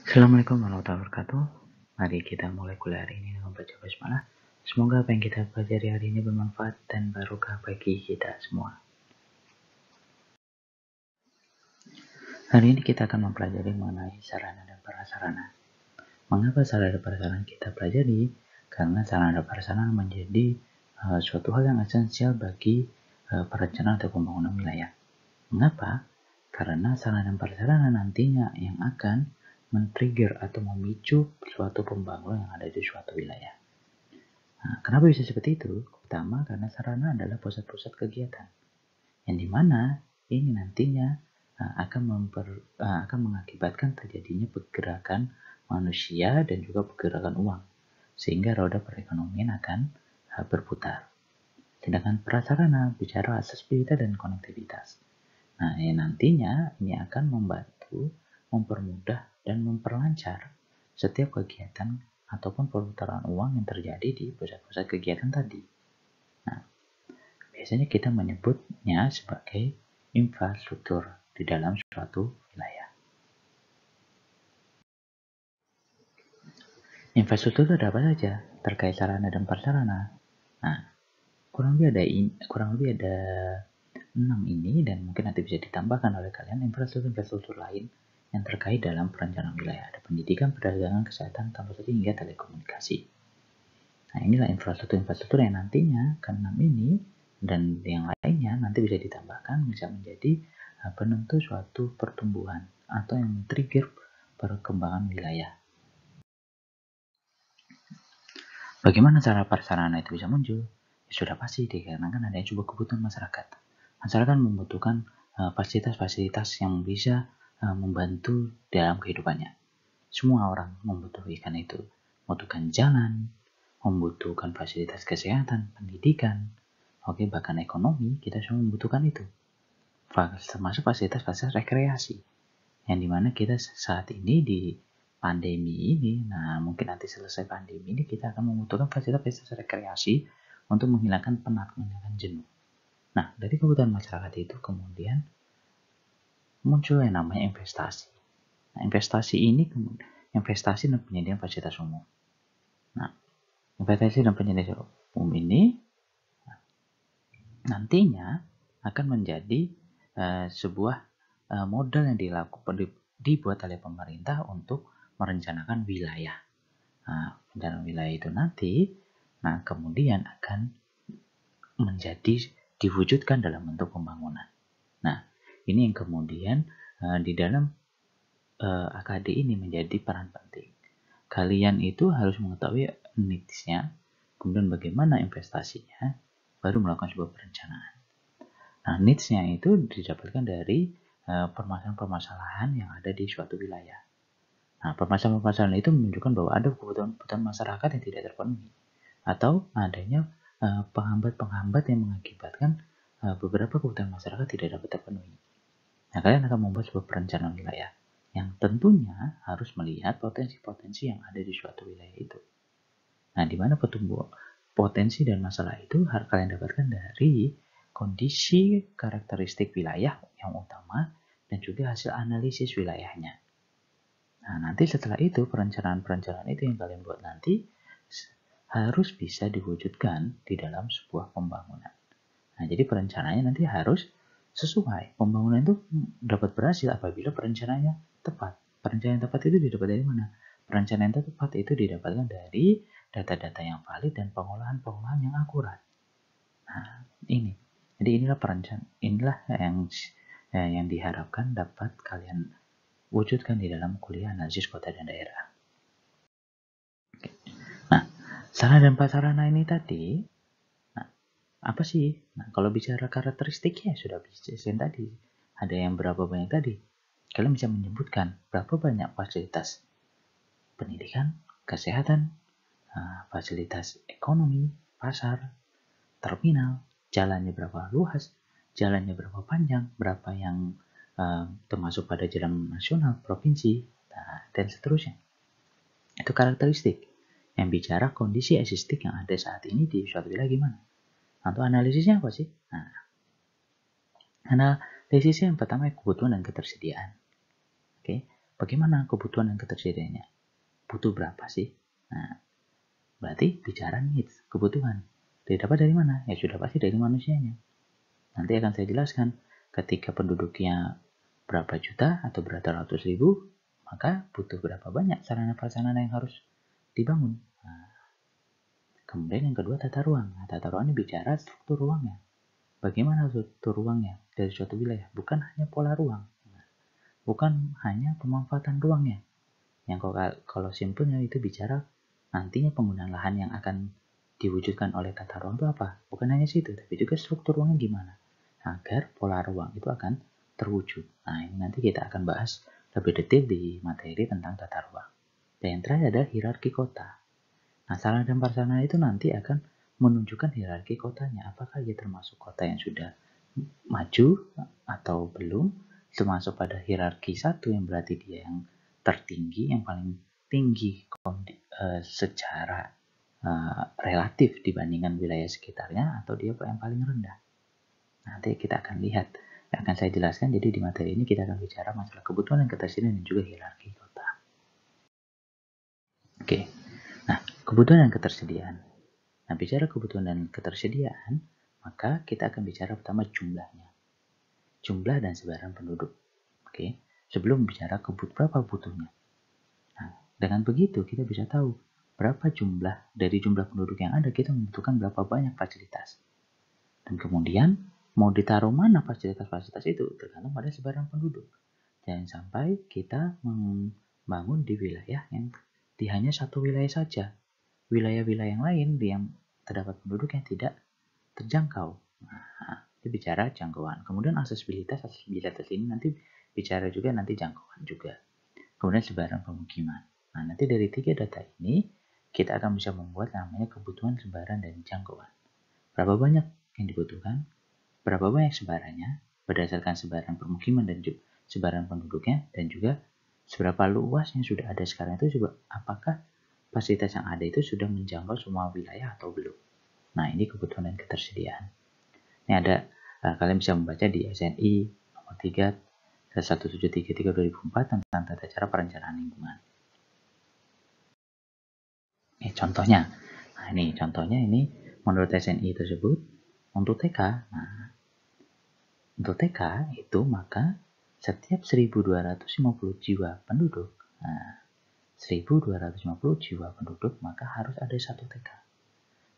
Assalamualaikum warahmatullahi wabarakatuh. Mari kita mulai kuliah hari ini dengan baca basmalah. Semoga apa yang kita pelajari hari ini bermanfaat dan barokah bagi kita semua. Hari ini kita akan mempelajari mengenai sarana dan prasarana. Mengapa sarana dan prasarana kita pelajari? Karena sarana dan prasarana menjadi suatu hal yang esensial bagi perencanaan atau pembangunan wilayah. Mengapa? Karena sarana dan prasarana nantinya yang akan men-trigger atau memicu suatu pembangunan yang ada di suatu wilayah. Nah, kenapa bisa seperti itu? Pertama, karena sarana adalah pusat-pusat kegiatan, yang dimana ini nantinya akan mengakibatkan terjadinya pergerakan manusia dan juga pergerakan uang, sehingga roda perekonomian akan berputar. Sedangkan prasarana bicara aksesibilitas dan konektivitas. Nah, nantinya ini akan membantu, mempermudah, dan memperlancar setiap kegiatan ataupun perputaran uang yang terjadi di pusat-pusat kegiatan tadi. Nah, biasanya kita menyebutnya sebagai infrastruktur di dalam suatu wilayah. Infrastruktur itu ada apa saja terkait sarana dan prasarana. Nah, kurang lebih ada 6 ini, dan mungkin nanti bisa ditambahkan oleh kalian infrastruktur lain yang terkait dalam perencanaan wilayah. Ada pendidikan, perdagangan, kesehatan, transportasi, hingga telekomunikasi. Nah, inilah infrastruktur yang nantinya ke-6 ini dan yang lainnya nanti bisa ditambahkan, bisa menjadi penentu suatu pertumbuhan atau yang men-trigger perkembangan wilayah. Bagaimana cara prasarana itu bisa muncul? Ya sudah pasti dikarenakan adanya sebuah kebutuhan masyarakat. Masyarakat membutuhkan fasilitas-fasilitas yang bisa membantu dalam kehidupannya. Semua orang membutuhkan itu. Membutuhkan jalan, membutuhkan fasilitas kesehatan, pendidikan, bahkan ekonomi, kita semua membutuhkan itu. Termasuk fasilitas-fasilitas rekreasi, yang dimana kita saat ini di pandemi ini, nah mungkin nanti selesai pandemi ini kita akan membutuhkan fasilitas-fasilitas rekreasi untuk menghilangkan penat, menghilangkan jenuh. Nah, dari kebutuhan masyarakat itu kemudian muncul yang namanya investasi. Nah, investasi dan penyediaan fasilitas umum. Nah, investasi dan penyediaan umum ini nantinya akan menjadi sebuah modal yang dibuat oleh pemerintah untuk merencanakan wilayah. Nah, rencana wilayah itu nanti, kemudian akan menjadi diwujudkan dalam bentuk pembangunan. Nah, ini yang kemudian di dalam AKD ini menjadi peran penting. Kalian itu harus mengetahui needs-nya, kemudian bagaimana investasinya, baru melakukan sebuah perencanaan. Nah, needs-nya itu didapatkan dari permasalahan-permasalahan yang ada di suatu wilayah. Nah, permasalahan-permasalahan itu menunjukkan bahwa ada kebutuhan masyarakat yang tidak terpenuhi, atau adanya penghambat-penghambat yang mengakibatkan beberapa kebutuhan masyarakat tidak dapat terpenuhi. Nah, kalian akan membuat sebuah perencanaan wilayah yang tentunya harus melihat potensi-potensi yang ada di suatu wilayah itu. Nah, di mana potensi dan masalah itu harus kalian dapatkan dari kondisi karakteristik wilayah yang utama dan juga hasil analisis wilayahnya. Nah, nanti setelah itu perencanaan-perencanaan itu yang kalian buat nanti harus bisa diwujudkan di dalam sebuah pembangunan. Nah, jadi perencanaannya nanti harus sesuai. Pembangunan itu dapat berhasil apabila perencanaannya tepat. Perencanaan yang tepat itu didapat dari mana? Perencanaan yang tepat itu didapatkan dari data-data yang valid dan pengolahan-pengolahan yang akurat. Nah, ini. Jadi inilah yang diharapkan dapat kalian wujudkan di dalam kuliah analisis kota dan daerah. Nah, sarana dan prasarana ini tadi, apa sih? Nah, kalau bicara karakteristiknya sudah bisa tadi. Ada yang berapa banyak tadi? Kalian bisa menyebutkan berapa banyak fasilitas pendidikan, kesehatan, fasilitas ekonomi, pasar, terminal, jalannya berapa luas, jalannya berapa panjang, berapa yang termasuk pada jalan nasional, provinsi, dan seterusnya. Itu karakteristik yang bicara kondisi existing yang ada saat ini di suatu wilayah gimana. Atau analisisnya apa sih? Nah, analisisnya yang pertama kebutuhan dan ketersediaan. Oke, bagaimana kebutuhan dan ketersediaannya? Butuh berapa sih? Nah, berarti bicara needs, kebutuhan. Didapat dari mana? Ya sudah pasti dari manusianya. Nanti akan saya jelaskan, ketika penduduknya berapa juta atau berapa ratus ribu, maka butuh berapa banyak sarana prasarana yang harus dibangun. Nah, kemudian yang kedua, tata ruang. Nah, tata ruang ini bicara struktur ruangnya. Bagaimana struktur ruangnya dari suatu wilayah? Bukan hanya pola ruang, bukan hanya pemanfaatan ruangnya. Yang kalau simpelnya itu bicara nantinya penggunaan lahan yang akan diwujudkan oleh tata ruang itu apa? Bukan hanya situ, tapi juga struktur ruangnya gimana agar pola ruang itu akan terwujud. Nah, ini nanti kita akan bahas lebih detail di materi tentang tata ruang. Dan yang terakhir adalah hierarki kota. Nah, sarana dan prasarana itu nanti akan menunjukkan hierarki kotanya. Apakah dia termasuk kota yang sudah maju atau belum, termasuk pada hierarki satu yang berarti dia yang tertinggi, yang paling tinggi secara relatif dibandingkan wilayah sekitarnya, atau dia yang paling rendah. Nanti kita akan lihat, yang akan saya jelaskan. Jadi di materi ini kita akan bicara masalah kebutuhan dan ketersediaan dan juga hierarki kota. Oke, nah kebutuhan dan ketersediaan. Nah, bicara kebutuhan dan ketersediaan, maka kita akan bicara pertama jumlahnya. Jumlah dan sebaran penduduk. Oke, sebelum bicara berapa butuhnya. Nah, dengan begitu kita bisa tahu berapa jumlah dari jumlah penduduk yang ada, kita membutuhkan berapa banyak fasilitas. Dan kemudian mau ditaruh mana fasilitas-fasilitas itu tergantung pada sebaran penduduk. Jangan sampai kita membangun di wilayah yang di hanya satu wilayah saja. Wilayah-wilayah yang lain yang terdapat penduduk yang tidak terjangkau. Nah, itu bicara jangkauan. Kemudian aksesibilitas ini nanti bicara juga nanti jangkauan juga. Kemudian sebaran pemukiman. Nah, nanti dari 3 data ini kita akan bisa membuat namanya kebutuhan, sebaran, dan jangkauan. Berapa banyak yang dibutuhkan, berapa banyak sebarannya berdasarkan sebaran permukiman dan juga sebaran penduduknya, dan juga seberapa luas yang sudah ada sekarang itu juga apakah fasilitas yang ada itu sudah menjangkau semua wilayah atau belum. Nah, ini kebutuhan dan ketersediaan. Ini ada, kalian bisa membaca di SNI nomor 3 1733 2004 tentang tata cara perencanaan lingkungan. Contohnya. Nah, ini contohnya ini menurut SNI tersebut untuk TK. Nah, untuk TK itu maka setiap 1250 jiwa penduduk. Nah, 1250 jiwa penduduk maka harus ada satu TK.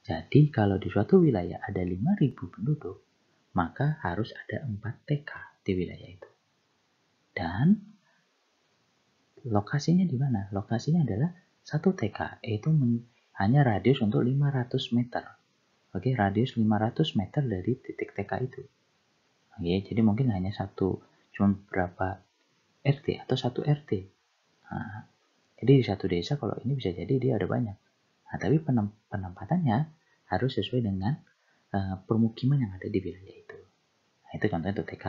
Jadi kalau di suatu wilayah ada 5000 penduduk, maka harus ada 4 TK di wilayah itu. Dan lokasinya di mana? Lokasinya adalah satu TK, yaitu hanya radius untuk 500 meter. Oke, radius 500 meter dari titik TK itu. Oke, jadi mungkin hanya cuma berapa RT atau satu RT. Nah, jadi di satu desa kalau ini bisa jadi dia ada banyak. Nah, tapi penempatannya harus sesuai dengan permukiman yang ada di wilayah itu. Nah, itu contohnya untuk TK.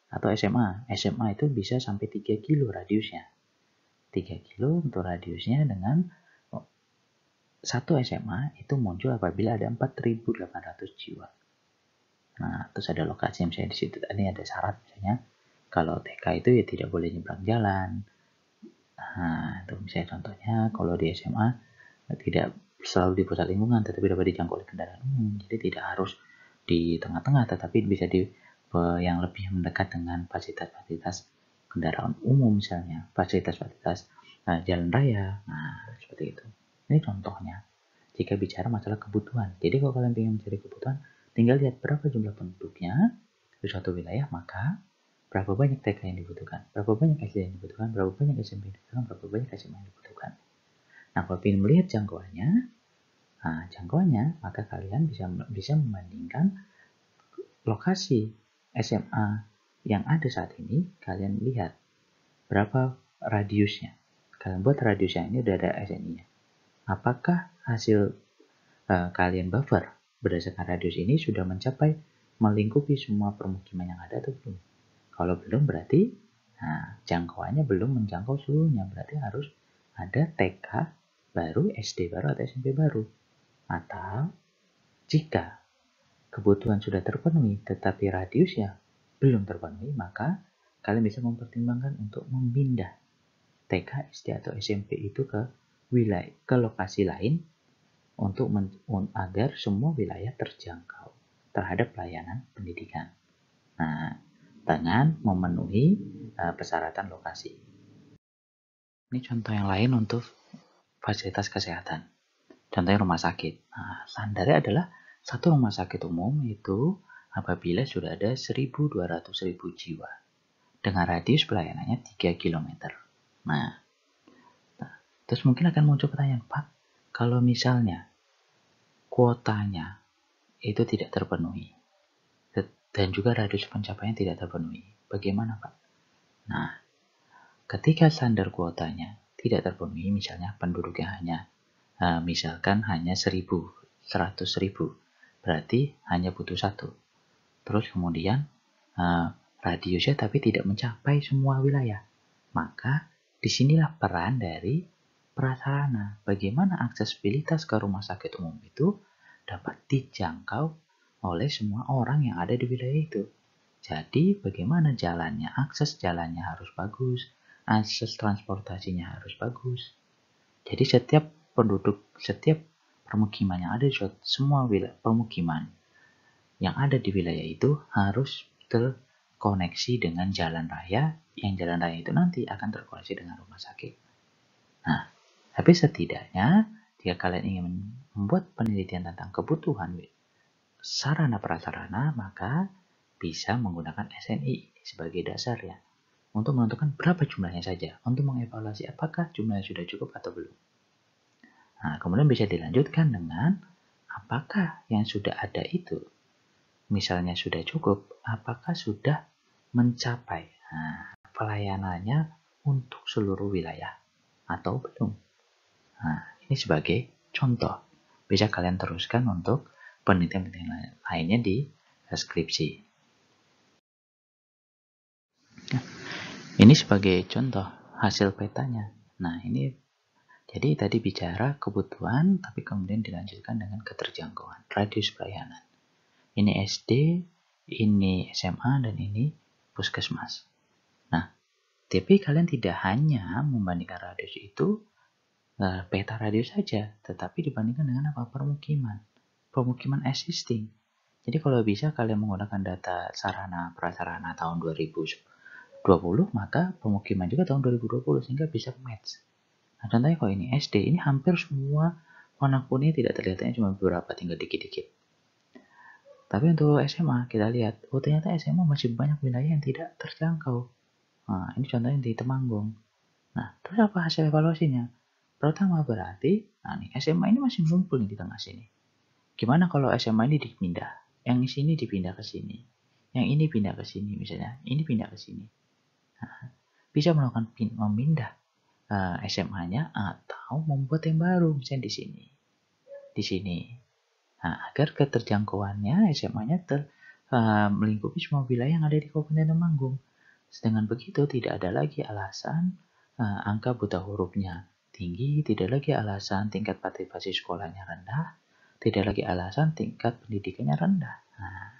Atau SMA. SMA itu bisa sampai 3 kilo radiusnya. 3 kilo untuk radiusnya dengan satu SMA itu muncul apabila ada 4.800 jiwa. Nah, terus ada lokasi yang misalnya di situ tadi ada syarat misalnya kalau TK itu ya tidak boleh nyebrang jalan. Nah, itu misalnya contohnya kalau di SMA tidak selalu di pusat lingkungan tetapi dapat dijangkau oleh kendaraan umum. Jadi tidak harus di tengah-tengah tetapi bisa di yang lebih mendekat dengan fasilitas-fasilitas kendaraan umum misalnya, fasilitas-fasilitas jalan raya. Nah, seperti itu. Ini contohnya. Jika bicara masalah kebutuhan. Jadi kalau kalian ingin mencari kebutuhan, tinggal lihat berapa jumlah penduduknya di suatu wilayah, maka berapa banyak TK yang dibutuhkan, berapa banyak SD yang dibutuhkan, berapa banyak SMP yang dibutuhkan, berapa banyak SMA yang dibutuhkan. Nah, kalau ingin melihat jangkauannya, maka kalian bisa membandingkan lokasi SMA yang ada saat ini, kalian lihat berapa radiusnya. Kalian buat radiusnya, ini udah ada SNI-nya. Apakah hasil kalian buffer berdasarkan radius ini sudah mencapai melingkupi semua permukiman yang ada atau belum? Kalau belum berarti jangkauannya belum menjangkau seluruhnya, berarti harus ada TK baru, SD baru, atau SMP baru. Atau jika kebutuhan sudah terpenuhi tetapi radiusnya belum terpenuhi, maka kalian bisa mempertimbangkan untuk memindah TK, SD atau SMP itu ke lokasi lain untuk agar semua wilayah terjangkau terhadap pelayanan pendidikan. Nah, dengan memenuhi persyaratan lokasi. Ini contoh yang lain untuk fasilitas kesehatan. Contohnya rumah sakit. Nah, standarnya adalah satu rumah sakit umum itu apabila sudah ada 1.200.000 jiwa dengan radius pelayanannya 3 km. Nah, terus mungkin akan muncul pertanyaan, Pak, kalau misalnya kuotanya itu tidak terpenuhi dan juga radius pencapaian tidak terpenuhi, bagaimana, Pak? Nah, ketika standar kuotanya tidak terpenuhi, misalnya penduduknya misalkan hanya 100.000, berarti hanya butuh 1. Terus kemudian radiusnya tapi tidak mencapai semua wilayah. Maka disinilah peran dari prasarana. Bagaimana aksesibilitas ke rumah sakit umum itu dapat dijangkau oleh semua orang yang ada di wilayah itu. Jadi bagaimana jalannya, akses jalannya harus bagus, akses transportasinya harus bagus. Jadi setiap penduduk, setiap permukiman yang ada di semua wilayah permukiman yang ada di wilayah itu harus terkoneksi dengan jalan raya, yang jalan raya itu nanti akan terkoneksi dengan rumah sakit. Nah, tapi setidaknya jika kalian ingin membuat penelitian tentang kebutuhan sarana prasarana, maka bisa menggunakan SNI sebagai dasar ya, untuk menentukan berapa jumlahnya saja, untuk mengevaluasi apakah jumlahnya sudah cukup atau belum. Nah, kemudian bisa dilanjutkan dengan apakah yang sudah ada itu, misalnya sudah cukup, apakah sudah mencapai pelayanannya untuk seluruh wilayah atau belum. Nah, ini sebagai contoh. Bisa kalian teruskan untuk penelitian-penelitian lainnya di skripsi. Nah, ini sebagai contoh hasil petanya. Nah, ini jadi tadi bicara kebutuhan, tapi kemudian dilanjutkan dengan keterjangkauan, radius pelayanan. Ini SD, ini SMA, dan ini puskesmas. Nah, tapi kalian tidak hanya membandingkan radius itu, peta radius saja, tetapi dibandingkan dengan apa? Pemukiman existing. Jadi kalau bisa kalian menggunakan data sarana prasarana tahun 2020, maka pemukiman juga tahun 2020 sehingga bisa match. Nah, contohnya kalau ini SD, ini hampir semua warna kuning tidak terlihatnya cuma beberapa, tinggal dikit-dikit. Tapi untuk SMA kita lihat, ternyata SMA masih banyak wilayah yang tidak terjangkau. Nah, ini contohnya di Temanggung. Nah, terus apa hasil evaluasinya? Pertama berarti, nih SMA ini masih ngumpul di tengah sini. Gimana kalau SMA ini dipindah? Yang sini dipindah ke sini. Yang ini pindah ke sini misalnya. Ini pindah ke sini. Nah, bisa melakukan memindah SMA-nya atau membuat yang baru misalnya di sini. Di sini. Nah, agar keterjangkauannya SMA-nya melingkupi semua wilayah yang ada di Kabupaten Temanggung. Dengan begitu tidak ada lagi alasan angka buta hurufnya tinggi, tidak lagi alasan tingkat partisipasi sekolahnya rendah, tidak lagi alasan tingkat pendidikannya rendah. Nah,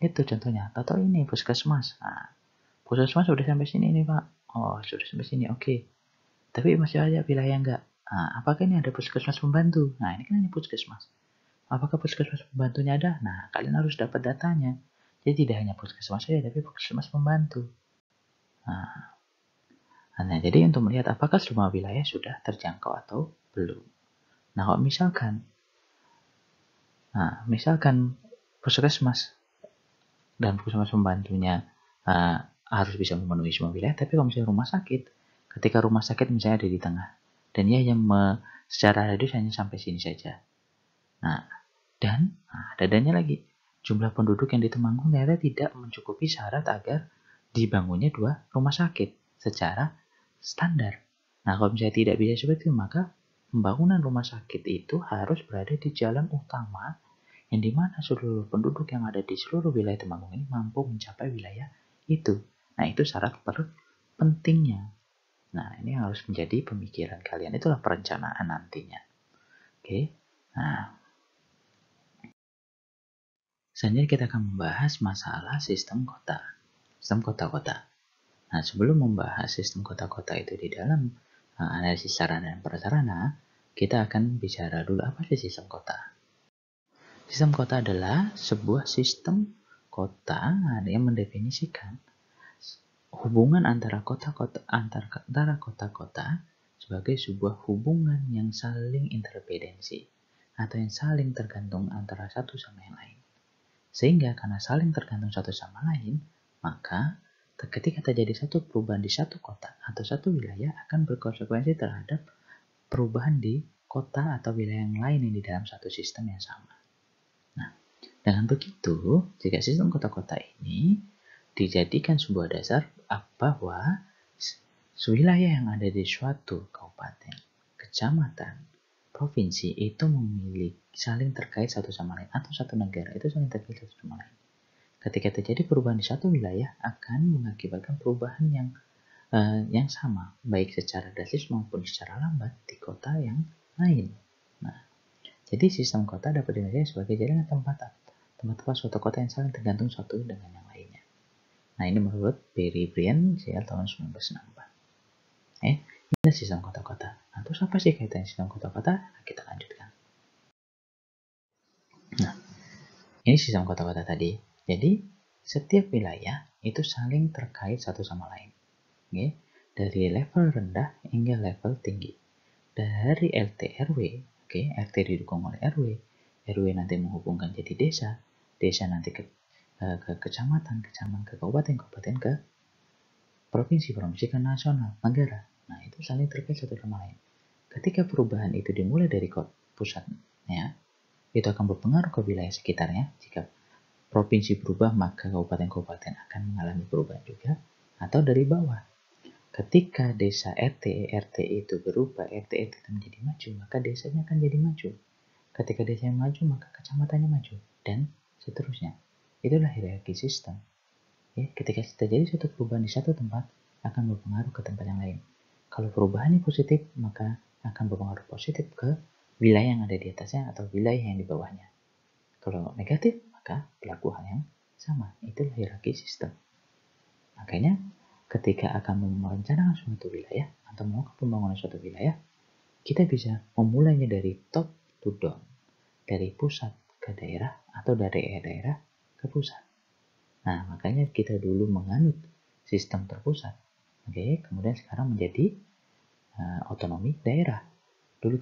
itu contohnya. Atau ini puskesmas. Nah, puskesmas sudah sampai sini nih Pak. Oh, sudah sampai sini, oke. Tapi masih ada wilayah enggak. Nah, apakah ini ada puskesmas pembantu? Nah, ini kan hanya puskesmas. Apakah puskesmas pembantunya ada? Nah, kalian harus dapat datanya. Jadi tidak hanya puskesmas saja, tapi puskesmas pembantu. Nah, jadi untuk melihat apakah semua wilayah sudah terjangkau atau belum. Nah, kalau misalkan puskesmas dan puskesmas pembantunya harus bisa memenuhi semua wilayah, tapi kalau misalnya rumah sakit, ketika rumah sakit misalnya ada di tengah, dan ia yang secara radius hanya sampai sini saja. Nah, dan dadanya lagi, jumlah penduduk yang di Temanggung ternyata tidak mencukupi syarat agar dibangunnya 2 rumah sakit secara standar. Nah, kalau misalnya tidak bisa seperti itu, maka pembangunan rumah sakit itu harus berada di jalan utama yang dimana seluruh penduduk yang ada di seluruh wilayah Temanggung ini mampu mencapai wilayah itu. Nah, itu syarat pentingnya. Nah, ini harus menjadi pemikiran kalian. Itulah perencanaan nantinya. Oke. Nah, selanjutnya kita akan membahas masalah sistem kota. Sistem kota-kota. Nah, sebelum membahas sistem kota-kota itu di dalam analisis sarana dan prasarana, kita akan bicara dulu apa sih sistem kota. Sistem kota adalah sebuah sistem kota yang mendefinisikan hubungan antara kota-kota sebagai sebuah hubungan yang saling interdependensi atau yang saling tergantung antara satu sama yang lain. Sehingga karena saling tergantung satu sama lain, maka ketika terjadi satu perubahan di satu kota atau satu wilayah akan berkonsekuensi terhadap perubahan di kota atau wilayah yang lain yang di dalam satu sistem yang sama. Nah, dengan begitu, jika sistem kota-kota ini dijadikan sebuah dasar bahwa wilayah yang ada di suatu kabupaten, kecamatan, provinsi itu memiliki saling terkait satu sama lain, atau satu negara itu saling terkait satu sama lain. Ketika terjadi perubahan di satu wilayah akan mengakibatkan perubahan yang sama, baik secara drastis maupun secara lambat di kota yang lain. Nah, jadi sistem kota dapat dinilai sebagai jaringan tempat suatu kota yang saling tergantung satu dengan yang lainnya. Nah, ini menurut Barry Brian tahun 1964. Ini sistem kota-kota. Nah, terus apa sih kaitan sistem kota-kota? Nah, kita lanjutkan. Nah, ini sistem kota-kota tadi. Jadi, setiap wilayah itu saling terkait satu sama lain. Oke? Dari level rendah hingga level tinggi. Dari RT RW, RT didukung oleh RW, RW nanti menghubungkan jadi desa, desa nanti ke kecamatan, kecamatan ke kabupaten, kabupaten ke provinsi, provinsi ke nasional, negara. Nah, itu saling terkait satu sama lain. Ketika perubahan itu dimulai dari pusatnya, itu akan berpengaruh ke wilayah sekitarnya. Jika provinsi berubah, maka kabupaten-kabupaten akan mengalami perubahan juga. Atau dari bawah, ketika desa RT itu berubah, RT itu menjadi maju, maka desanya akan jadi maju. Ketika desanya maju, maka kecamatannya maju, dan seterusnya. Itulah hierarki sistem. Ketika terjadi suatu perubahan di satu tempat, akan berpengaruh ke tempat yang lain. Kalau perubahannya positif, maka akan berpengaruh positif ke wilayah yang ada di atasnya atau wilayah yang di bawahnya. Kalau negatif, maka berlaku hal yang sama. Itulah hierarki sistem. Makanya, ketika akan merencanakan suatu wilayah atau melakukan pembangunan suatu wilayah, kita bisa memulainya dari top to down, dari pusat ke daerah atau dari daerah ke pusat. Nah, makanya kita dulu menganut sistem terpusat. Kemudian sekarang menjadi otonomi daerah. Dulu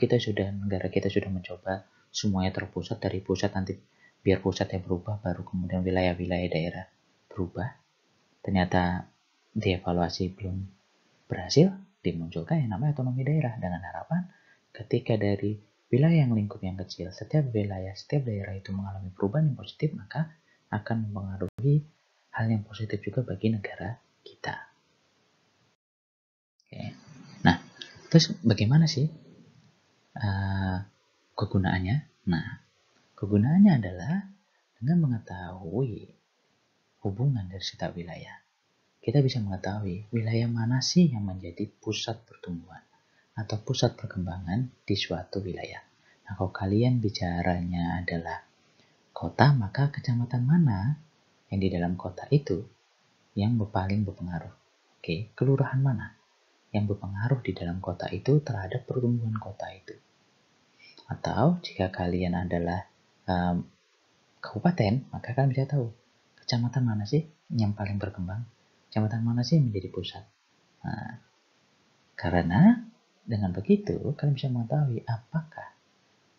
negara kita sudah mencoba semuanya terpusat, dari pusat nanti biar pusatnya berubah, baru kemudian wilayah-wilayah daerah berubah. Ternyata dievaluasi belum berhasil, dimunculkan yang namanya otonomi daerah dengan harapan ketika dari wilayah yang lingkup yang kecil, setiap daerah itu mengalami perubahan yang positif, maka akan mempengaruhi hal yang positif juga bagi negara kita. Nah, terus bagaimana sih kegunaannya? Nah, kegunaannya adalah dengan mengetahui hubungan dari setiap wilayah. Kita bisa mengetahui wilayah mana sih yang menjadi pusat pertumbuhan atau pusat perkembangan di suatu wilayah. Nah, kalau kalian bicaranya adalah kota, maka kecamatan mana yang di dalam kota itu yang paling berpengaruh? Kelurahan mana yang berpengaruh di dalam kota itu terhadap pertumbuhan kota itu? Atau jika kalian adalah kabupaten, maka kalian bisa tahu kecamatan mana sih yang paling berkembang, kecamatan mana sih yang menjadi pusat. Nah, karena dengan begitu kalian bisa mengetahui apakah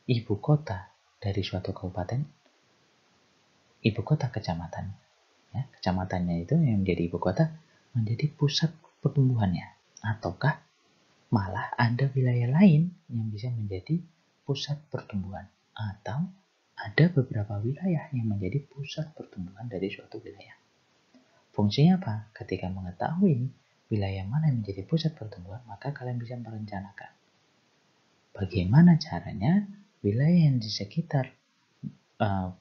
ibu kota dari suatu kabupaten, ibu kota kecamatan, kecamatannya itu yang menjadi ibu kota menjadi pusat pertumbuhannya, ataukah malah ada wilayah lain yang bisa menjadi pusat pertumbuhan, atau ada beberapa wilayah yang menjadi pusat pertumbuhan dari suatu wilayah. Fungsinya apa? Ketika mengetahui wilayah mana yang menjadi pusat pertumbuhan, maka kalian bisa merencanakan bagaimana caranya wilayah yang di sekitar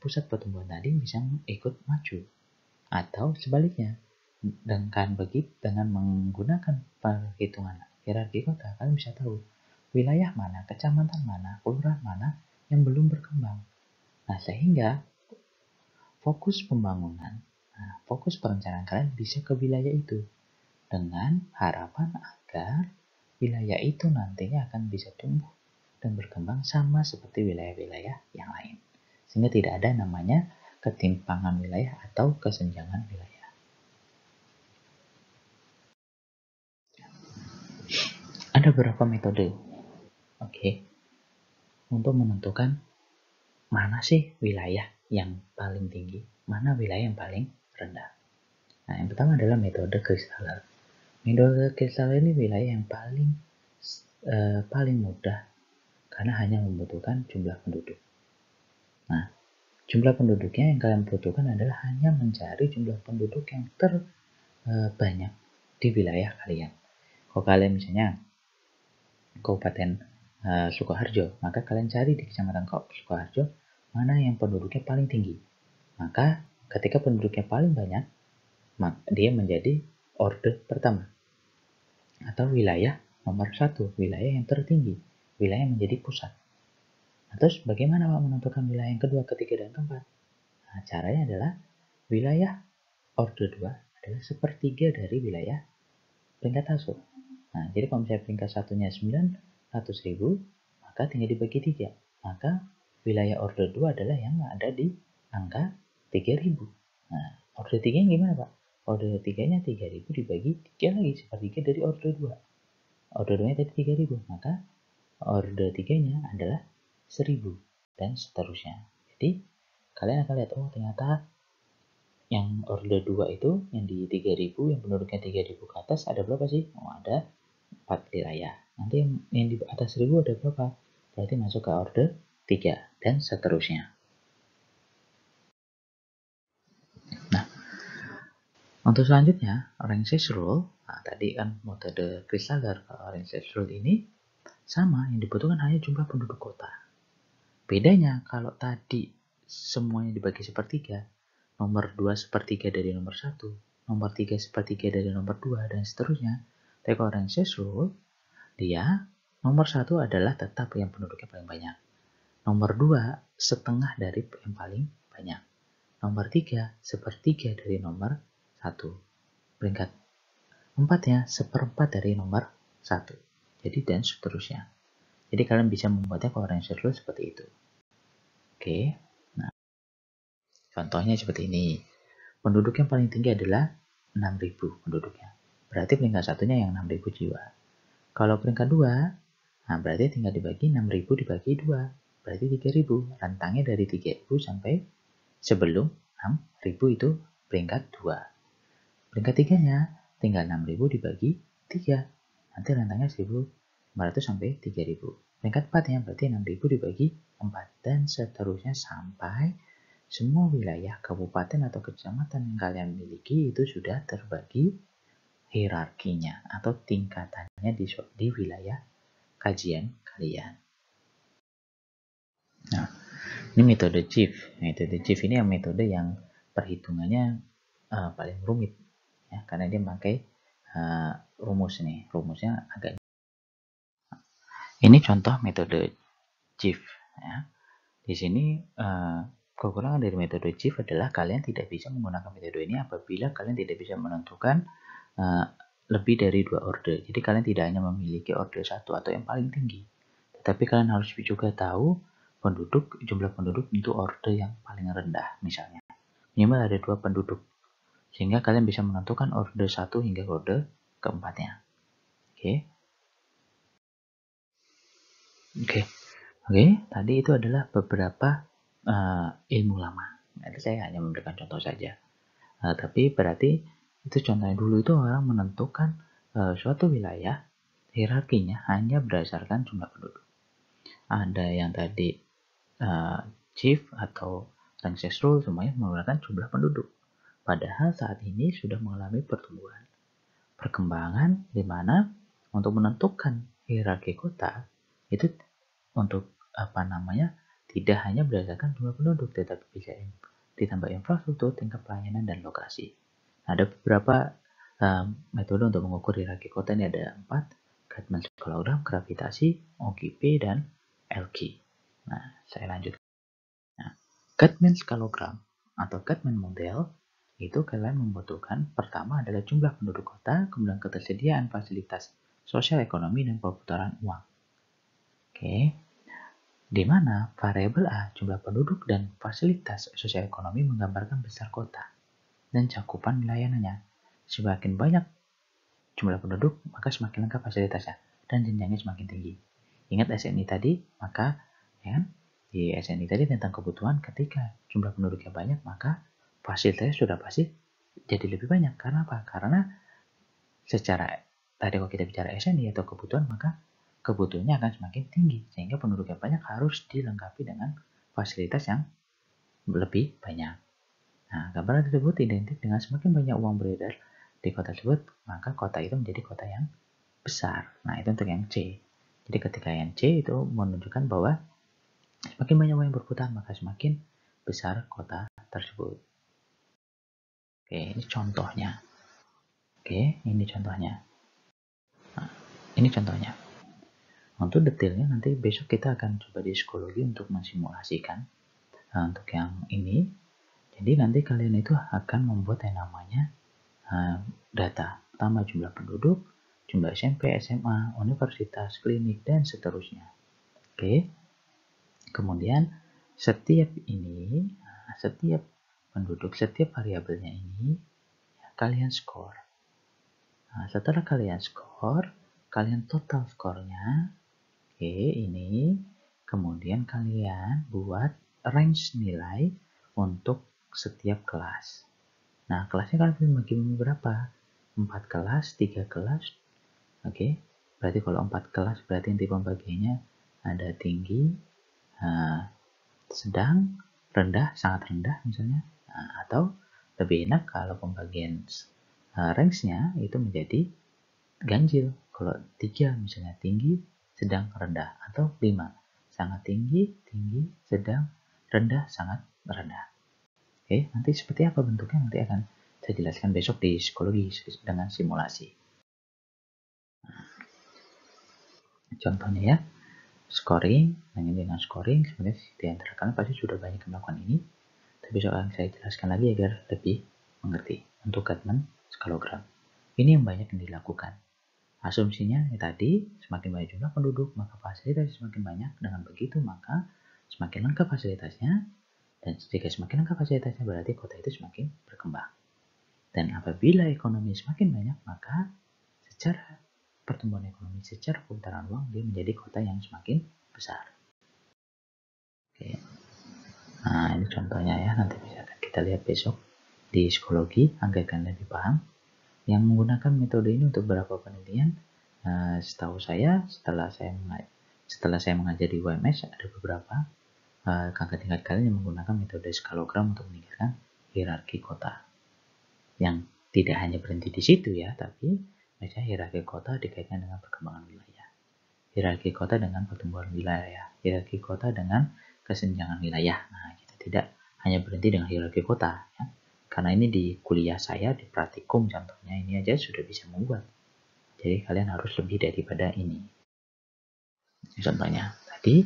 pusat pertumbuhan tadi bisa ikut maju. Atau sebaliknya, dengan menggunakan perhitungan hierarki kota, kalian bisa tahu wilayah mana, kecamatan mana, kelurahan mana yang belum berkembang. Nah, sehingga fokus pembangunan, fokus perencanaan kalian bisa ke wilayah itu. dengan harapan agar wilayah itu nantinya akan bisa tumbuh dan berkembang sama seperti wilayah-wilayah yang lain. Sehingga tidak ada namanya ketimpangan wilayah atau kesenjangan wilayah. Ada beberapa metode, untuk menentukan mana sih wilayah yang paling tinggi, mana wilayah yang paling rendah. Nah, yang pertama adalah metode Kristaller. Metode Kristaller ini wilayah yang paling mudah karena hanya membutuhkan jumlah penduduk. Nah, jumlah penduduknya yang kalian butuhkan adalah hanya mencari jumlah penduduk yang terbanyak di wilayah kalian. Kalau kalian misalnya Kabupaten Sukoharjo, maka kalian cari di Kecamatan Sukoharjo mana yang penduduknya paling tinggi. Maka ketika penduduknya paling banyak, dia menjadi orde pertama atau wilayah nomor 1, wilayah yang tertinggi, wilayah yang menjadi pusat. Nah, terus bagaimana Pak menentukan wilayah yang kedua, ketiga, dan keempat? Nah, caranya adalah wilayah orde 2 adalah sepertiga dari wilayah peringkat 1. Nah, jadi kalau misalnya peringkat 1-nya 900.000, maka tinggal dibagi 3. Maka wilayah orde 2 adalah yang ada di angka 3.000. Nah, orde 3-nya gimana Pak? Orde 3-nya 3.000 dibagi 3 lagi, sepertiga dari orde 2. Orde 2-nya tadi 3.000, maka orde 3-nya adalah 1.000, dan seterusnya. Jadi, kalian akan lihat, oh ternyata yang orde 2 itu, yang di 3.000, yang penduduknya 3.000 ke atas, ada berapa sih? Oh, ada 4 wilayah. Nanti yang di atas 1.000 ada berapa? Berarti masuk ke orde 3, dan seterusnya. Nah, untuk selanjutnya, Ranges Rule. Nah, tadi kan metode Kristaller. Kalau Ranges Rule ini sama, yang dibutuhkan hanya jumlah penduduk kota. Bedanya, kalau tadi semuanya dibagi sepertiga, nomor 2 sepertiga dari nomor 1, nomor 3 sepertiga dari nomor 2, dan seterusnya. Tapi kalau Ranges Rule, dia nomor 1 adalah tetap yang penduduknya paling banyak. Nomor 2, setengah dari yang paling banyak. Nomor 3, sepertiga dari nomor 1. Peringkat 4-nya, seperempat dari nomor 1. Jadi, dan seterusnya. Jadi, kalian bisa membuatnya kalau Ranges Rule seperti itu. Oke. Nah, contohnya seperti ini. Penduduk yang paling tinggi adalah 6.000 penduduknya. Berarti peringkat 1-nya yang 6.000 jiwa. Kalau peringkat 2, nah berarti tinggal dibagi 6.000 dibagi 2. Berarti 3.000. Rentangnya dari 3.000 sampai sebelum 6.000 itu peringkat 2. Peringkat 3-nya tinggal 6.000 dibagi 3. Nanti rentangnya 1.500 sampai 3.000. Peringkat 4-nya berarti 6.000 dibagi 4. Dan seterusnya sampai semua wilayah kabupaten atau kecamatan yang kalian miliki itu sudah terbagi hierarkinya atau tingkatannya di wilayah kajian kalian. Nah, ini metode Chief. Metode Chief ini metode yang perhitungannya paling rumit, ya, karena dia memakai rumus nih. Rumusnya agak. Ini contoh metode Chief. Ya. Di sini kekurangan dari metode Chief adalah kalian tidak bisa menggunakan metode ini apabila kalian tidak bisa menentukan lebih dari 2 orde. Jadi kalian tidak hanya memiliki orde 1 atau yang paling tinggi, tetapi kalian harus juga tahu jumlah penduduk untuk orde yang paling rendah misalnya. Minimal ada 2 penduduk, sehingga kalian bisa menentukan orde 1 hingga orde keempatnya. Oke, tadi itu adalah beberapa ilmu lama. Nanti saya hanya memberikan contoh saja. Tapi berarti itu contohnya dulu itu orang menentukan suatu wilayah hierarkinya hanya berdasarkan jumlah penduduk. Ada yang tadi Chief atau Ranges Rule semuanya menggunakan jumlah penduduk. Padahal saat ini sudah mengalami perkembangan di mana untuk menentukan hierarki kota itu untuk tidak hanya berdasarkan jumlah penduduk, tetapi bisa ditambah infrastruktur, tingkat pelayanan, dan lokasi. Ada beberapa metode untuk mengukur hierarki kota. Ini ada 4: Guttman skalogram, gravitasi, OGP, dan LG. Nah, saya lanjut. Nah, Guttman skalogram atau Guttman model itu kalian membutuhkan pertama adalah jumlah penduduk kota, kemudian ketersediaan fasilitas sosial ekonomi dan perputaran uang. Oke, di mana variabel A, jumlah penduduk dan fasilitas sosial ekonomi menggambarkan besar kota dan cakupan wilayahnya. Semakin banyak jumlah penduduk, maka semakin lengkap fasilitasnya dan jenjangnya semakin tinggi. Ingat SNI tadi, maka ya, di SNI tadi tentang kebutuhan ketika jumlah penduduknya banyak, maka fasilitasnya sudah pasti jadi lebih banyak. Karena apa? Karena secara tadi kalau kita bicara SNI atau kebutuhan, maka kebutuhannya akan semakin tinggi sehingga penduduknya banyak harus dilengkapi dengan fasilitas yang lebih banyak. Nah, gambaran tersebut identik dengan semakin banyak uang beredar di kota tersebut, maka kota itu menjadi kota yang besar. Nah, itu untuk yang C. Jadi ketika yang C itu menunjukkan bahwa semakin banyak uang yang berputar, maka semakin besar kota tersebut. Oke, ini contohnya. Nah, ini contohnya. Untuk detailnya nanti besok kita akan coba di psikologi untuk mensimulasikan. Nah, untuk yang ini, jadi nanti kalian itu akan membuat yang namanya data. Pertama jumlah penduduk, jumlah SMP, SMA, universitas, klinik, dan seterusnya. Oke. Kemudian setiap penduduk, setiap variabelnya ini kalian skor. Nah, setelah kalian skor, kalian total skornya. Oke, ini kemudian kalian buat range nilai untuk setiap kelas. Nah, kelasnya kalian bagi berapa? 4 kelas, 3 kelas. Oke, berarti kalau 4 kelas berarti nanti pembagiannya ada tinggi, sedang, rendah, sangat rendah misalnya. Nah, atau lebih enak kalau pembagian range-nya itu menjadi ganjil. Kalau 3 misalnya tinggi, sedang, rendah. Atau 5 sangat tinggi, tinggi, sedang, rendah, sangat rendah. Oke, nanti seperti apa bentuknya nanti akan saya jelaskan besok di psikologi dengan simulasi. Contohnya ya, scoring, dengan scoring, sebenarnya di antara kalian pasti sudah banyak yang melakukan ini, tapi besok akan saya jelaskan lagi agar lebih mengerti. Untuk Gatman skalogram, ini yang banyak yang dilakukan. Asumsinya tadi, semakin banyak jumlah penduduk, maka fasilitas semakin banyak. Dengan begitu, maka semakin lengkap fasilitasnya, dan jika semakin lengkap fasilitasnya, berarti kota itu semakin berkembang. Dan apabila ekonomi semakin banyak, maka secara pertumbuhan ekonomi, secara putaran uang, dia menjadi kota yang semakin besar. Oke. Nah, ini contohnya ya, nanti bisa kita lihat besok di psikologi agar kalian lebih paham. Yang menggunakan metode ini untuk beberapa penelitian, setahu saya setelah saya mengajar di UMS ada beberapa kakak tingkat kalian yang menggunakan metode skalogram untuk meningkatkan hierarki kota. Yang tidak hanya berhenti di situ ya, tapi misalnya hierarki kota dikaitkan dengan perkembangan wilayah, hierarki kota dengan pertumbuhan wilayah, hierarki kota dengan kesenjangan wilayah. Nah, kita tidak hanya berhenti dengan hierarki kota ya. Karena ini di kuliah saya di praktikum contohnya ini aja sudah bisa membuat. Jadi kalian harus lebih daripada ini. Contohnya tadi,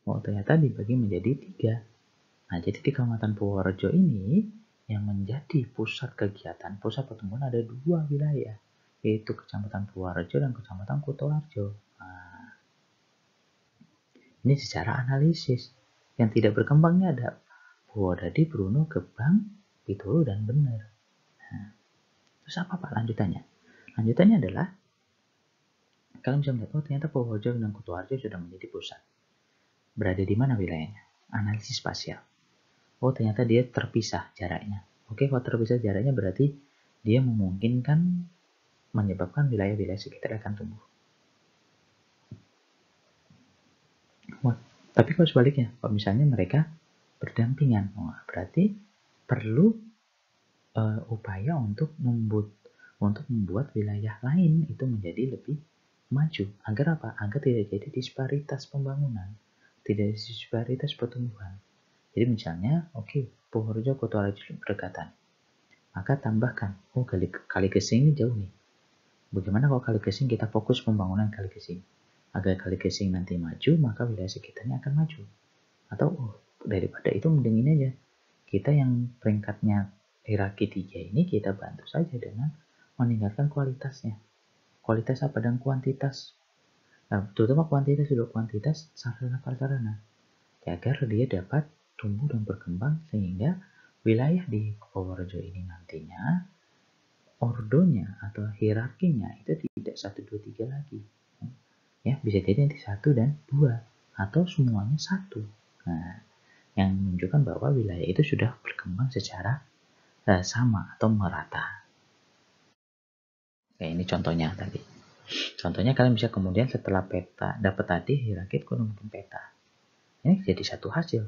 ternyata dibagi menjadi 3. Nah, jadi di Kecamatan Purworejo ini yang menjadi pusat kegiatan, pusat pertumbuhan ada 2 wilayah, yaitu Kecamatan Purworejo dan Kecamatan Kutoarjo. Nah, ini secara analisis. Yang tidak berkembangnya ada Purwodadi, Bruno, Gebang, Pitolo, dan Bener. Nah, terus apa Pak lanjutannya? Lanjutannya adalah kalian bisa melihat, ternyata Purworejo dan Kutoarjo sudah menjadi pusat. Berada di mana wilayahnya? Analisis spasial. Ternyata dia terpisah jaraknya. Oke, kalau terpisah jaraknya berarti dia memungkinkan menyebabkan wilayah-wilayah sekitar akan tumbuh. Tapi kalau sebaliknya, kalau misalnya mereka berdampingan, berarti perlu upaya untuk membuat wilayah lain itu menjadi lebih maju. Agar apa? Agar tidak jadi disparitas pembangunan, tidak disparitas pertumbuhan. Jadi misalnya, Purworejo Kutoarjo berdekatan, maka tambahkan, Kali Gesing ini jauh nih. Bagaimana kalau Kali Gesing kita fokus pembangunan Kali Gesing? Agar Kali Gesing nanti maju, maka wilayah sekitarnya akan maju. Atau daripada itu mending ini aja. Kita yang peringkatnya hierarki 3 ini kita bantu saja dengan meningkatkan kualitasnya. Kualitas apa dan kuantitas. Nah, terutama kuantitas dulu, kuantitas sarana-prasarana. Agar dia dapat tumbuh dan berkembang sehingga wilayah di Purworejo ini nantinya ordonya atau hierarkinya itu tidak 1, 2, 3 lagi. Ya, bisa jadi nanti 1 dan 2 atau semuanya 1. Nah, yang menunjukkan bahwa wilayah itu sudah berkembang secara sama atau merata. Oke, ini contohnya tadi. Contohnya kalian bisa kemudian setelah peta dapat tadi hierarki ekonomi peta. Ini jadi satu hasil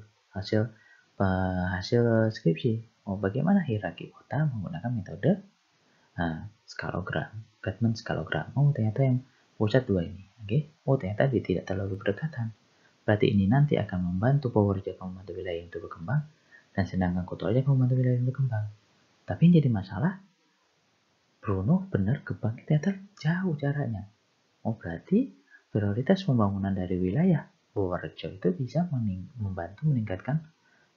skripsi. Bagaimana hierarki kota menggunakan metode skalogram, Batman skalogram. Ternyata yang pusat 2 ini. Ternyata dia tidak terlalu berdekatan. Berarti ini nanti akan membantu Purworejo membantu wilayah untuk berkembang, dan sedangkan Kutoarjo membantu wilayah untuk berkembang. Tapi yang jadi masalah, Bruno benar Gebang ternyata jauh jaraknya. Berarti prioritas pembangunan dari wilayah Purworejo itu bisa membantu meningkatkan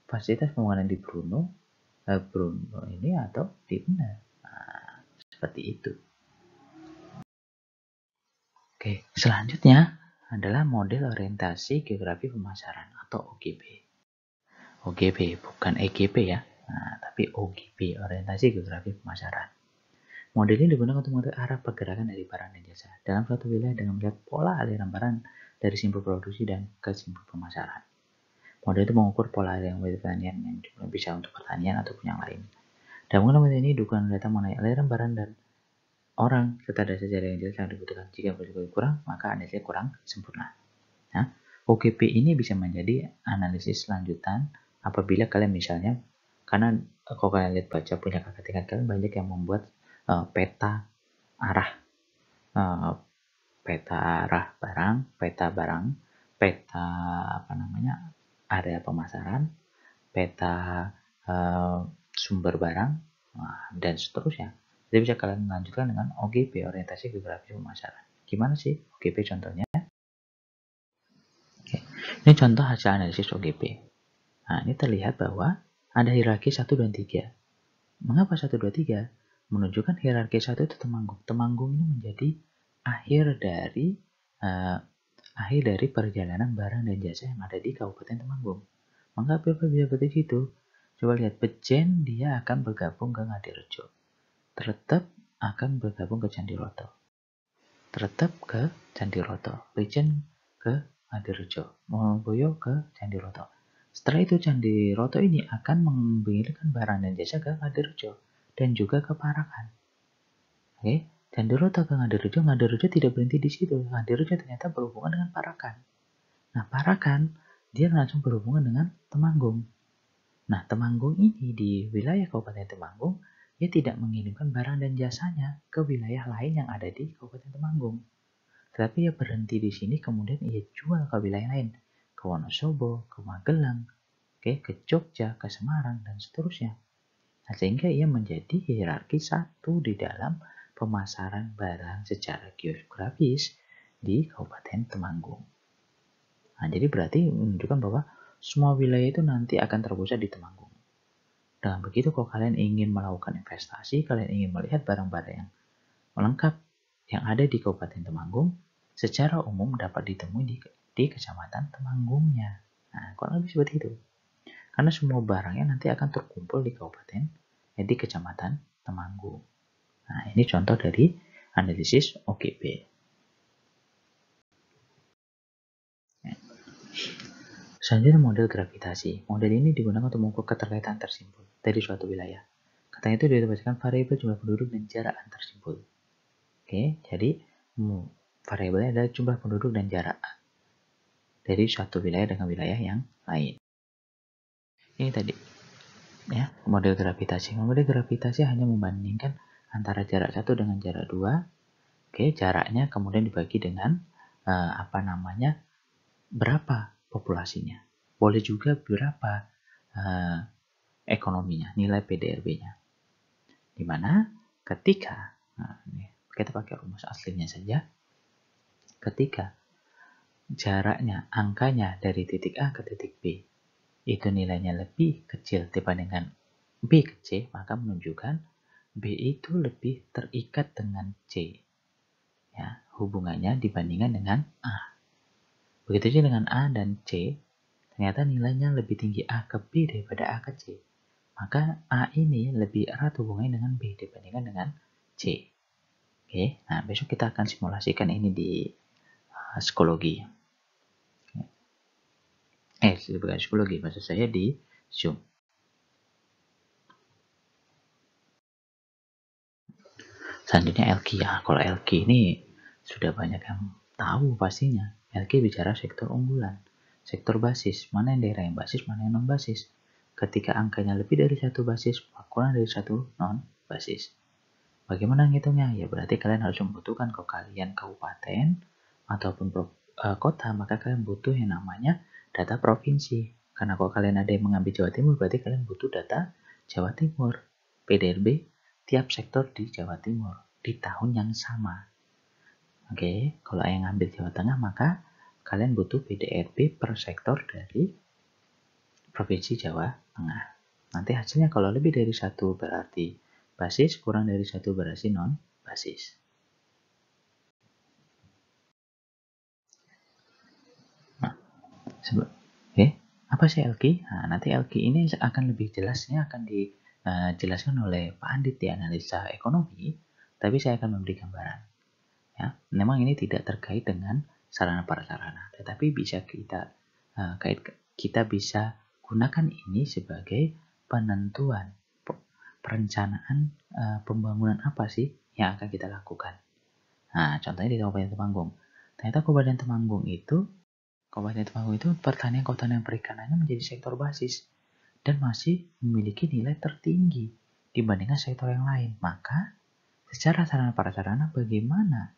fasilitas pembangunan di Bruno ini atau di benar. Seperti itu. Oke, selanjutnya adalah model orientasi geografi pemasaran atau OGP. OGP bukan EGP ya, tapi OGP, orientasi geografi pemasaran. Model ini digunakan untuk mengatur arah pergerakan dari barang dan jasa dalam suatu wilayah dengan melihat pola aliran barang dari simpul produksi dan ke simpul pemasaran. Model itu mengukur pola aliran pertanian yang bisa untuk pertanian ataupun yang lain. Dan menggunakan model ini dukungan data mengenai aliran barang dan orang serta data sejarah yang jelas yang dibutuhkan. Jika berikut kurang, maka analisisnya kurang sempurna. Nah, OGP ini bisa menjadi analisis lanjutan apabila kalian misalnya, karena kalau kalian lihat baca punya kakak tingkat kalian banyak yang membuat peta arah barang, peta area pemasaran, peta sumber barang, dan seterusnya. Jadi bisa kalian lanjutkan dengan OGP, orientasi geografi pemasaran. Gimana sih OGP contohnya? Oke. Ini contoh hasil analisis OGP. Nah, ini terlihat bahwa ada hierarki 1 dan 3. Mengapa 1, 2, 3? Menunjukkan hierarki 1 itu Temanggung. Temanggung ini menjadi akhir dari perjalanan barang dan jasa yang ada di Kabupaten Temanggung. Mengapa bisa seperti itu? Coba lihat, Bejen dia akan bergabung ke Ngadirejo. Tetap akan bergabung ke Candiroto. Tetap ke Candiroto. Bejen ke Ngadirejo. Monoboyo ke Candiroto. Setelah itu Candiroto ini akan mengirimkan barang dan jasa ke Ngadirejo dan juga ke Parakan. Oke, Candiroto ke Ngadirejo tidak berhenti di situ. Ngadirejo ternyata berhubungan dengan Parakan. Nah, Parakan dia langsung berhubungan dengan Temanggung. Nah, Temanggung ini di wilayah Kabupaten Temanggung, dia tidak mengirimkan barang dan jasanya ke wilayah lain yang ada di Kabupaten Temanggung. Tetapi ia berhenti di sini, kemudian ia jual ke wilayah lain, ke Wonosobo, ke Magelang, ke Jogja, ke Semarang, dan seterusnya. Nah, sehingga ia menjadi hierarki 1 di dalam pemasaran barang secara geografis di Kabupaten Temanggung. Nah, jadi berarti menunjukkan bahwa semua wilayah itu nanti akan terpusat di Temanggung. Dengan begitu, kalau kalian ingin melakukan investasi, kalian ingin melihat barang-barang yang lengkap yang ada di Kabupaten Temanggung, secara umum dapat ditemui di Kecamatan Temanggungnya. Nah, kurang lebih seperti itu. Karena semua barangnya nanti akan terkumpul di Kabupaten, di Kecamatan Temanggung. Nah, ini contoh dari analisis OGP. Selanjutnya model gravitasi. Model ini digunakan untuk mengukur keterkaitan antar simpul dari suatu wilayah. Katanya itu diberdasarkan variabel jumlah penduduk dan jarak antar simpul. Oke, jadi variabelnya adalah jumlah penduduk dan jarak dari suatu wilayah dengan wilayah yang lain. Ini tadi ya, model gravitasi. Model gravitasi hanya membandingkan antara jarak 1 dengan jarak 2. Oke, jaraknya kemudian dibagi dengan berapa populasinya. Boleh juga berapa ekonominya, nilai PDRB-nya. Dimana ketika, kita pakai rumus aslinya saja, ketika jaraknya, angkanya dari titik A ke titik B, itu nilainya lebih kecil dibandingkan B ke C, maka menunjukkan B itu lebih terikat dengan C. Ya, hubungannya dibandingkan dengan A. Begitu juga dengan A dan C, ternyata nilainya lebih tinggi A ke B daripada A ke C. Maka A ini lebih erat hubungannya dengan B dibandingkan dengan C. Oke, nah besok kita akan simulasikan ini di psikologi. Bukan psikologi, maksud saya di Zoom. Selanjutnya LQ ya. Kalau LQ ini sudah banyak yang tahu pastinya. LQ bicara sektor unggulan, sektor basis. Mana yang daerah yang basis, mana yang non basis. Ketika angkanya lebih dari satu basis, kurang dari satu non basis. Bagaimana ngitungnya? Ya berarti kalian harus membutuhkan kalau kalian kabupaten ataupun kota, maka kalian butuh yang namanya data provinsi. Karena kalau kalian ada yang mengambil Jawa Timur, berarti kalian butuh data Jawa Timur. PDRB tiap sektor di Jawa Timur di tahun yang sama. Oke, kalau yang ngambil Jawa Tengah, maka kalian butuh PDRB per sektor dari Provinsi Jawa Tengah. Nanti hasilnya kalau lebih dari satu berarti basis, kurang dari satu berarti non basis. Nah, apa sih LQ? Nah, nanti LQ ini akan lebih jelasnya akan dijelaskan oleh Pak Andit di analisa ekonomi, tapi saya akan memberi gambaran. Ya, memang ini tidak terkait dengan sarana prasarana, tetapi bisa kita bisa gunakan ini sebagai penentuan perencanaan pembangunan apa sih yang akan kita lakukan. Nah, contohnya di Kabupaten Temanggung. Ternyata Kabupaten Temanggung itu pertanian kehutanan perikanannya menjadi sektor basis dan masih memiliki nilai tertinggi dibandingkan sektor yang lain. Maka secara sarana prasarana bagaimana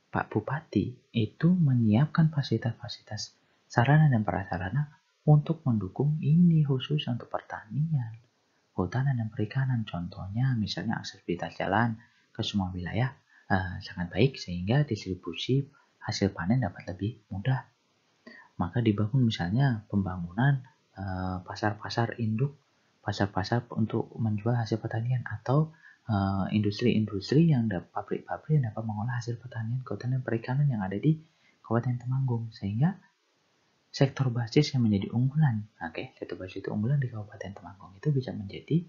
Pak Bupati itu menyiapkan fasilitas-fasilitas sarana dan prasarana untuk mendukung ini khusus untuk pertanian, kehutanan dan perikanan. Contohnya misalnya aksesibilitas jalan ke semua wilayah sangat baik sehingga distribusi hasil panen dapat lebih mudah. Maka dibangun misalnya pembangunan pasar-pasar induk, pasar-pasar untuk menjual hasil pertanian atau industri-industri pabrik-pabrik yang dapat mengolah hasil pertanian, kehutanan dan perikanan yang ada di Kabupaten Temanggung, sehingga sektor basis yang menjadi unggulan. Sektor basis itu unggulan di Kabupaten Temanggung itu bisa menjadi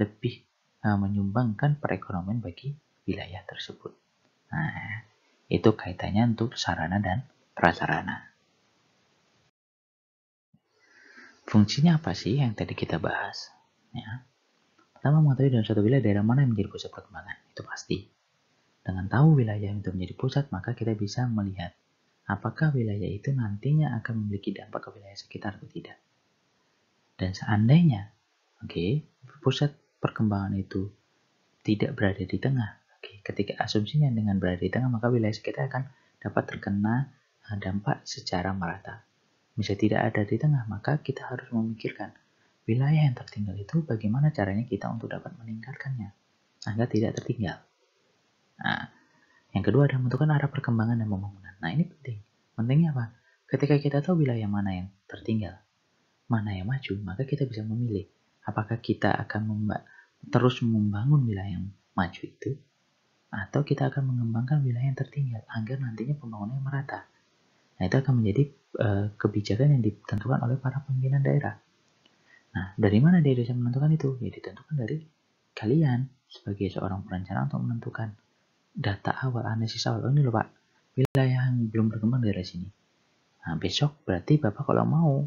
lebih menyumbangkan perekonomian bagi wilayah tersebut. Nah, itu kaitannya untuk sarana dan prasarana. Fungsinya apa sih yang tadi kita bahas? Ya. Pertama, mengetahui dalam suatu wilayah daerah mana yang menjadi pusat perkembangan. Itu pasti. Dengan tahu wilayah itu menjadi pusat, maka kita bisa melihat apakah wilayah itu nantinya akan memiliki dampak ke wilayah sekitar atau tidak. Dan seandainya, pusat perkembangan itu tidak berada di tengah, ketika asumsinya dengan berada di tengah, maka wilayah sekitar akan dapat terkena dampak secara merata. Bisa tidak ada di tengah, maka kita harus memikirkan wilayah yang tertinggal itu bagaimana caranya kita untuk dapat meningkatkannya agar tidak tertinggal. Nah, yang kedua adalah menentukan arah perkembangan dan pembangunan. Nah, ini penting. Pentingnya apa? Ketika kita tahu wilayah mana yang tertinggal, mana yang maju, maka kita bisa memilih apakah kita akan terus membangun wilayah yang maju itu atau kita akan mengembangkan wilayah yang tertinggal agar nantinya pembangunannya merata. Nah, itu akan menjadi kebijakan yang ditentukan oleh para pimpinan daerah. Nah, dari mana dia bisa menentukan itu? Ya, ditentukan dari kalian sebagai seorang perencana untuk menentukan data awal, analisis awal. Oh, ini loh Pak, wilayah yang belum berkembang daerah sini. Nah, besok berarti Bapak kalau mau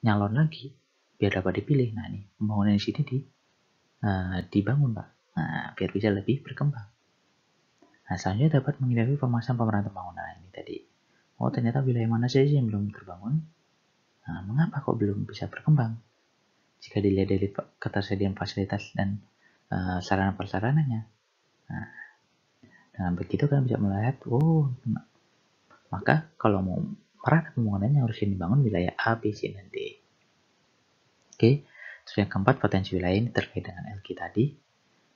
nyalon lagi, biar dapat dipilih. Nah, nih, pembangunan di sini dibangun Pak. Nah, biar bisa lebih berkembang. Nah, selanjutnya dapat menghindari pemasangan pemerintah pembangunan ini tadi. Oh, ternyata wilayah mana saja yang belum terbangun? Nah, mengapa kok belum bisa berkembang? Jika dilihat dari ketersediaan fasilitas dan sarana prasarananya. Nah, dengan begitu kan bisa melihat, maka kalau mau merata pembangunannya harus dibangun wilayah A, B, C, dan D. Terus yang keempat, potensi wilayah ini terkait dengan LQ tadi.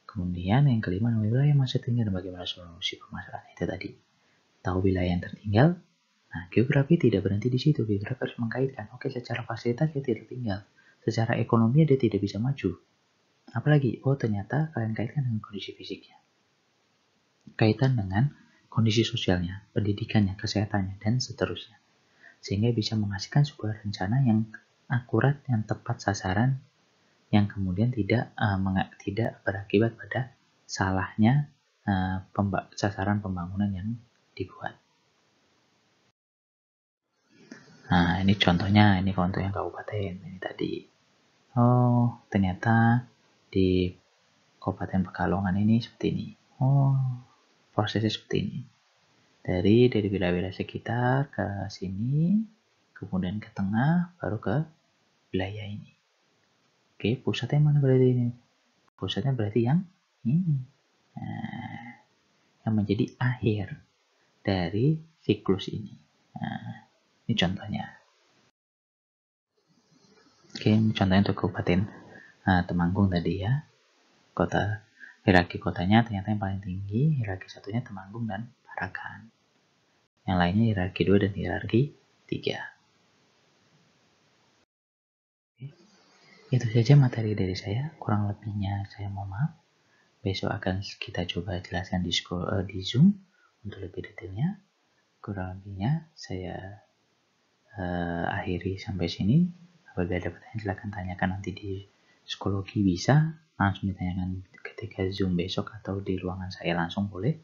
Kemudian yang kelima, wilayah masih tinggal dan bagaimana solusi permasalahan itu tadi. Tahu wilayah yang tertinggal. Nah, geografi tidak berhenti di situ. Geografi harus mengkaitkan. Secara fasilitas dia tidak tinggal. secara ekonomi dia tidak bisa maju. Apalagi, oh ternyata kalian kaitkan dengan kondisi fisiknya. Kaitan dengan kondisi sosialnya, pendidikannya, kesehatannya, dan seterusnya. Sehingga bisa menghasilkan sebuah rencana yang akurat, yang tepat sasaran, yang kemudian tidak berakibat pada salahnya sasaran pembangunan yang dibuat. Nah, ini contohnya, ini contoh yang kabupaten ini tadi. Oh, ternyata di Kabupaten Pekalongan ini seperti ini. Oh, prosesnya seperti ini. Dari wilayah-wilayah sekitar ke sini, kemudian ke tengah, baru ke wilayah ini. Oke, pusatnya mana berarti ini? Pusatnya berarti yang ini. Nah, yang menjadi akhir dari siklus ini. Nah, ini contohnya. Oke, ini contohnya untuk Kabupaten Temanggung tadi ya. Kota, hierarki kotanya ternyata yang paling tinggi, hierarki satunya Temanggung dan Parakan. Yang lainnya hierarki 2 dan hierarki 3. Itu saja materi dari saya, kurang lebihnya saya mohon maaf. Besok akan kita coba jelaskan di Zoom untuk lebih detailnya. Kurang lebihnya saya akhiri sampai sini. Apabila ada pertanyaan silahkan tanyakan nanti di psikologi, bisa langsung ditanyakan ketika Zoom besok atau di ruangan saya langsung boleh.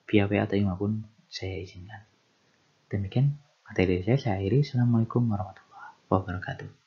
Via WA atau email pun saya izinkan. Demikian materi dari saya akhiri. Assalamualaikum warahmatullahi wabarakatuh.